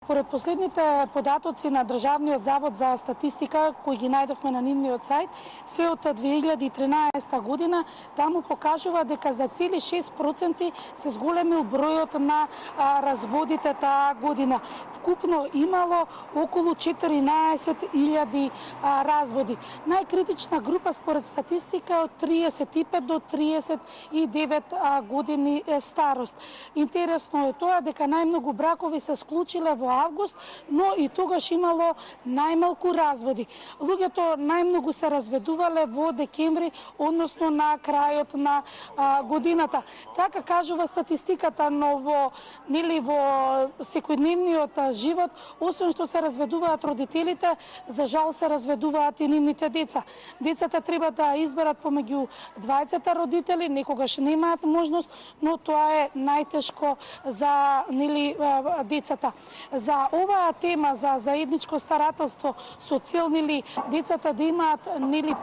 Поред последните податоци на Државниот завод за статистика, кои ги најдовме на нивниот сајт, се од 2013 година, таму покажува дека за цели 6% се зголемил бројот на разводите таа година. Вкупно имало околу 14.000 разводи. Најкритична група според статистика од 35 до 39 години старост. Интересно е тоа дека најмногу бракови се склучиле во август, но и тогаш имало најмалку разводи. Луѓето најмногу се разведувале во декември, односно на крајот на годината. Така кажува статистиката, но во секојдневниот живот, освен што се разведуваат родителите, за жал се разведуваат и нивните деца. Децата треба да изберат помеѓу двајцата родители, некогаш немаат можност, но тоа е најтешко за децата. За оваа тема за заедничко старателство со цел децата да имаат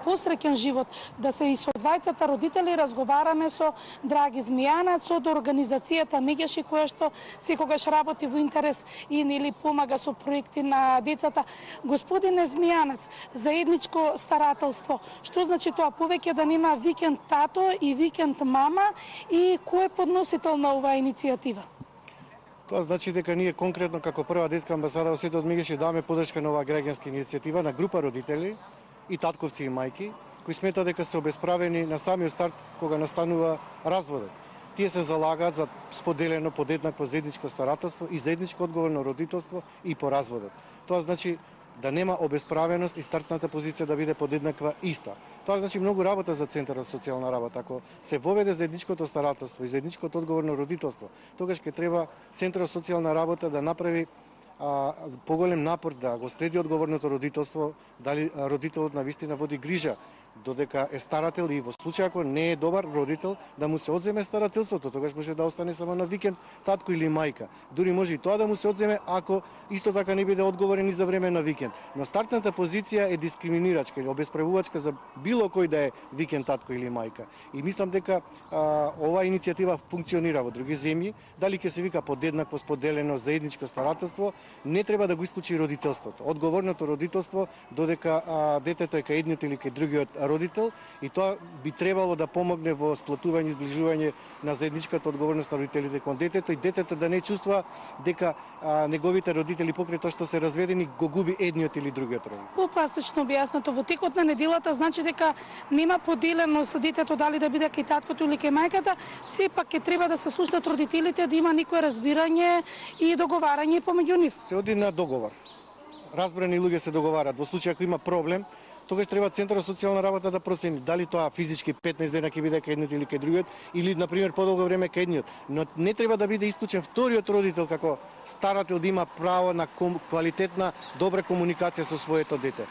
посреќен живот, да се и со двајцата родители, разговараме со Драги Змијанац од организацијата Меѓаши, која што секогаш работи во интерес и помага со проекти на децата. Господине Змијанац, заедничко старателство, што значи тоа? Повеќе да нема викенд тато и викенд мама, и кој е подносител на оваа иницијатива? Тоа значи дека ние конкретно како прва детска амбасада во светот Меѓаши даваме поддршка на оваа граѓанска иницијатива на група родители и татковци и мајки кои сметаат дека се обесправени на самиот старт кога настанува разводот. Тие се залагаат за споделено подеднакво заедничко старателство и заедничко одговорно родителство и по разводот. Тоа значи да нема обесправеност и стартната позиција да биде подеднаква иста. Тоа значи многу работа за Центарот за социјална работа. Ако се воведе заедничкото старателство и заедничкото одговорно родителство, тогаш ќе треба Центарот за социјална работа да направи поголем напор да го следи одговорното родителство, дали родителот навистина води грижа, додека е старател, и во случај ако не е добар родител, да му се одземе старателството, тогаш може да остане само на викенд татко или мајка. Дури може и тоа да му се одземе ако исто така не биде одговорен и за време на викенд. Но стартната позиција е дискриминирачка или обесправувачка за било кој да е викенд татко или мајка. И мислам дека оваа иницијатива функционира во други земји, дали ќе се вика подеднакво споделено заедничко старателство, не треба да го исклучи родителството. Одговорното родителство, додека детето е кај едниот или кај другиот родител, и тоа би требало да помогне во сплотување и зближување на заедничката одговорност на родителите кон детето, и детето да не чувствува дека неговите родители покрај тоа што се разведени го губи едниот или другиот родител. Попластично објаснато, во текот на неделата значи дека нема поделеност детето дали да биде кај таткото или кај мајката, сепак ќе треба да се слушнат родителите, да има некое разбирање и договарање помеѓу нив. Се оди на договор. Разбрани луѓе се договарат. Во случај ако има проблем, тогаш треба Центарот за социјална работа да процени дали тоа физички 15 дена ќе биде кај едниот или кај другиот, или на пример подолго време кај едниот. Но не треба да биде исклучен вториот родител како старател да има право на квалитетна, добра комуникација со своето дете.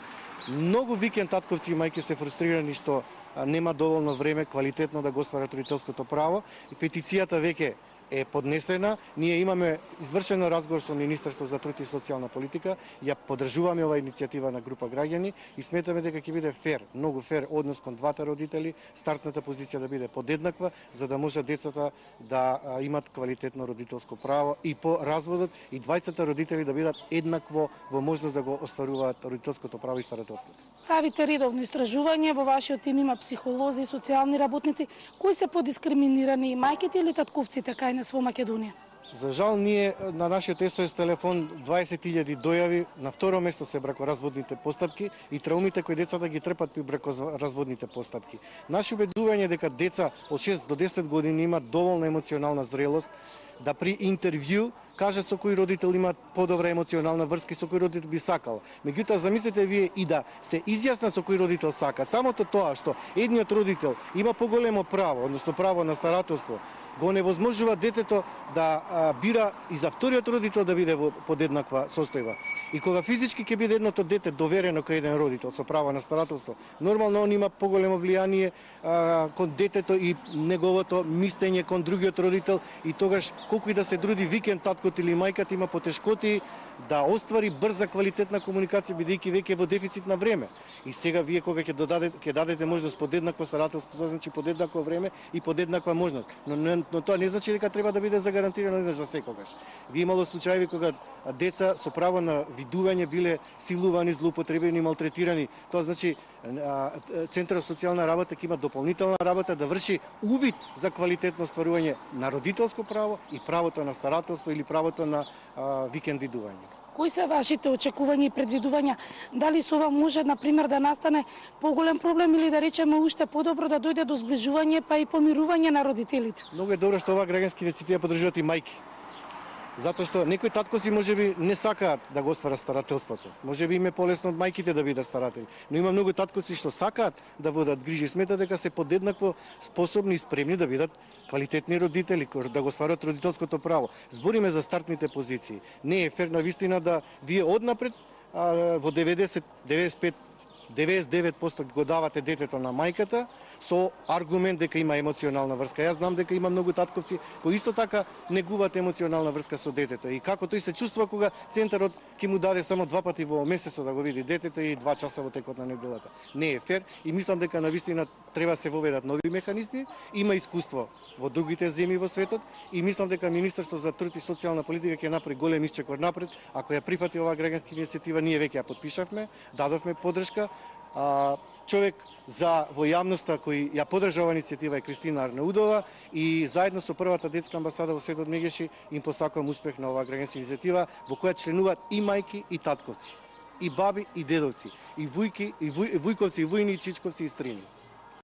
Многу викенд татковци и мајки се фрустрирани што нема доволно време квалитетно да го остварат родителското право, и петицијата веќе е поднесена. Ние имаме извршено разговор со Министерство за труд и социјална политика, ја поддржуваме оваа иницијатива на група граѓани и сметаме дека ќе биде фер, многу фер однос кон двата родители, стартната позиција да биде подеднаква, за да може децата да имат квалитетно родителско право и по разводот, и двајцата родители да бидат еднакво во можност да го остваруваат родителското право и старателството. Правите редовно истражување, во вашиот тим има психолози и социјални работници. Кои се подискриминирани, мајките или татковците кај нас во Македонија? За жал, ние на нашиот СОС телефон 20.000 дојави, на второ место се бракоразводните постапки и траумите кои децата ги трпат при бракоразводните постапки. Наше убедување е дека деца од 6 до 10 години имаат доволна емоционална зрелост да при интервју кажат со кој родител имаат подобра емоционална врска и со кој родител би сакал. Меѓутоа, замислете вие и да се изјаснат со кој родител сака. Самото тоа што едниот родител има поголемо право, односно право на старателство, го невозможува детето да бира и за вториот родител да биде во подеднаква состојба. И кога физички ќе биде едното дете доверено кај еден родител со право на старателство, нормално он има поголемо влијание кон детето и неговото мислење кон другиот родител, и тогаш колку и да се труди викенд татко таткот или мајката има потешкоти да оствари брза квалитетна комуникација бидејќи веќе е во дефицит на време. И сега вие кога ќе дадете можност подеднакво старателство, тоа значи подеднакво време и подеднаква можност. Но тоа не значи дека треба да биде загарантирано еднаш за секогаш. Ви имало случаи кога деца со право на видување биле силувани, злоупотребени, малтретирани. Тоа значи Центарот за социјална работа ќе има дополнителна работа да врши увид за квалитетно стварување на родителско право и правото на старателство или правото на викенд видување. Кои се вашите очекувања и предвидувања? Дали со ова може, например, да настане поголем проблем или да речеме уште подобро да дојде до зближување па и помирување на родителите? Многу е добро што оваа граѓански иницијатива поддржуваат и мајки. Затоа што некои таткоци можеби не сакаат да го остварат старателството. Можеби им е полесно од мајките да бидат старатели, но има многу таткоци што сакаат да водат грижи, сметат дека се подеднакво способни и спремни да бидат квалитетни родители, да го стварат родителското право. Збориме за стартните позиции. Не е фер на вистина да вие однапред во 99% го давате детето на мајката со аргумент дека има емоционална врска. Јас знам дека има многу татковци кои исто така негуваат емоционална врска со детето. И како тој се чувствува кога центарот ќе му даде само 2 пати во месецот да го види детето и 2 часа во текот на неделата. Не е фер и мислам дека навистина треба да се воведат нови механизми. Има искуство во другите земји во светот и мислам дека Министерството за труд и социјална политика ќе направи голем исчекор напред. Ако ја прифати оваа граѓанска иницијатива, ние веќе ја потпишавме, дадовме поддршка. Човек за во јавноста кој ја поддржа оваа иницијатива е Кристина Арнаудова и заедно со првата детска амбасада во Светот Мегеши им посакувам успех на оваа граѓанска иницијатива во која членуваат и мајки и татковци, и баби и дедовци, и вујки и вујковци и вујни и чичковци и стрини.